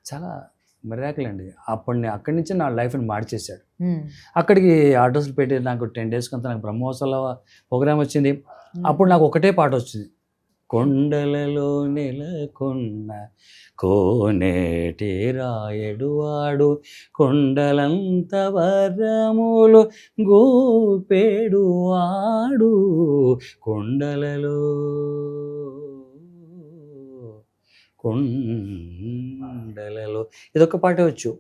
చాలా మిరాకిల్ అండి. అక్కడి నుంచి నా లైఫ్‌ని మార్చేశాడు. హ్మ్. అక్కడికి అడ్రస్‌లు పెట్టి నాకు 10 డేస్ కొంత నాకు బ్రహ్మోత్సవాల ప్రోగ్రామ్ వచ్చింది. అప్పుడు నాకు ఒకటే పాట వచ్చింది. కొండలలో నెలకొన్న కోనేటి రాయడు వాడు కొండలంత వరములు గోపేడు వాడు కొండలలో కొండలలో ఇదొక పాటే వచ్చు.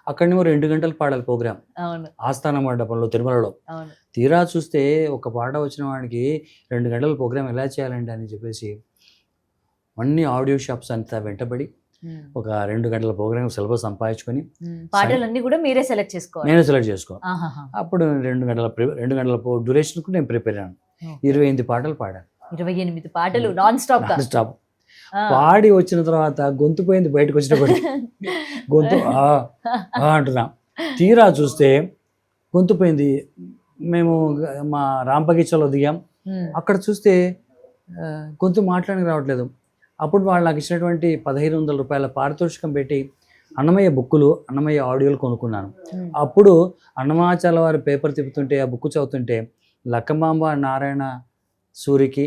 అక్కడనేమో 2 గంటలు పాడాలి ప్రోగ్రామ్. అవును. ఆస్థాన మండపంలో తిరుమలలో. అవును. తీరా చూస్తే ఒక పాట వచ్చిన వాడికి 2 గంటల ప్రోగ్రామ్ ఎలా చేయాలండి అని చెప్పేసి అన్ని ఆడియో షాప్స్ అంతా వెంటబడి హ్మ్. ఒక 2 గంటల ప్రోగ్రామ్ సిలబస్ సంపాదించుకొని పాటలన్నీ కూడా మీరే సెలెక్ట్ చేసుకోవాలి. నేనే సెలెక్ట్ చేసుకోవాలి. ఆహాహా. అప్పుడు 2 గంటల డ్యూరేషన్కు నేను ప్రిపేర్ అయ్యాను. 28 పాటలు పాడాను 28 పాటలు నాన్ స్టాప్ గా. Non stop. పాడి వచ్చిన తర్వాత గొంతు పోయింది, బయటకు వచ్చినప్పటి గొంతు అంటున్నా. తీరా చూస్తే గొంతు పోయింది. మేము మా రాంపగిచ్చలో దిగాం. అక్కడ చూస్తే గొంతు మాట్లాడడానికి రావట్లేదు. అప్పుడు వాళ్ళు నాకు ఇచ్చినటువంటి 1500 రూపాయల పారితోషికం పెట్టి అన్నమయ్య బుక్కులు, అన్నమయ్య ఆడియోలు కొనుక్కున్నాను. అప్పుడు అన్నమాచార్య వారి పేపర్ తిప్పుతుంటే ఆ బుక్ చదువుతుంటే లక్కమాంబ నారాయణ సూరికి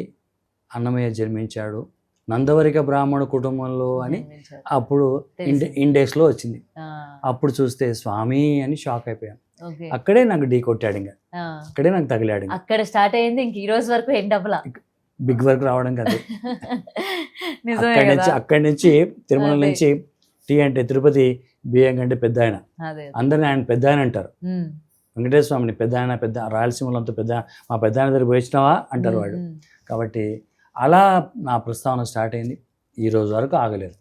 అన్నమయ్య జన్మించాడు, నందవరిక బ్రాహ్మణ కుటుంబంలో అని అప్పుడు ఇండెక్స్లో వచ్చింది. అప్పుడు చూస్తే స్వామి అని షాక్ అయిపోయాను. అక్కడే నాకు ఢీ కొట్టాడు. ఇంకా అక్కడే నాకు తగిలాడు. అక్కడ స్టార్ట్ అయింది. ఇంక ఈ రోజు వరకు ఎండ్ అవ్వలా. బిగ్ వర్క్ రావడం కదా. అక్కడి నుంచి తిరుమల నుంచి టీ అంటే తిరుపతి, బియ్యం అంటే పెద్ద ఆయన. అందరిని ఆయన పెద్ద ఆయన అంటారు. వెంకటేశ్వర స్వామిని పెద్ద ఆయన, పెద్ద రాయలసీమలో అంతా పెద్ద, మా పెద్ద ఆయన దగ్గర పోయినావా అంటారు వాళ్ళు. కాబట్టి అలా నా ప్రస్తావన స్టార్ట్ అయింది. ఈ రోజు వరకు ఆగలేదు.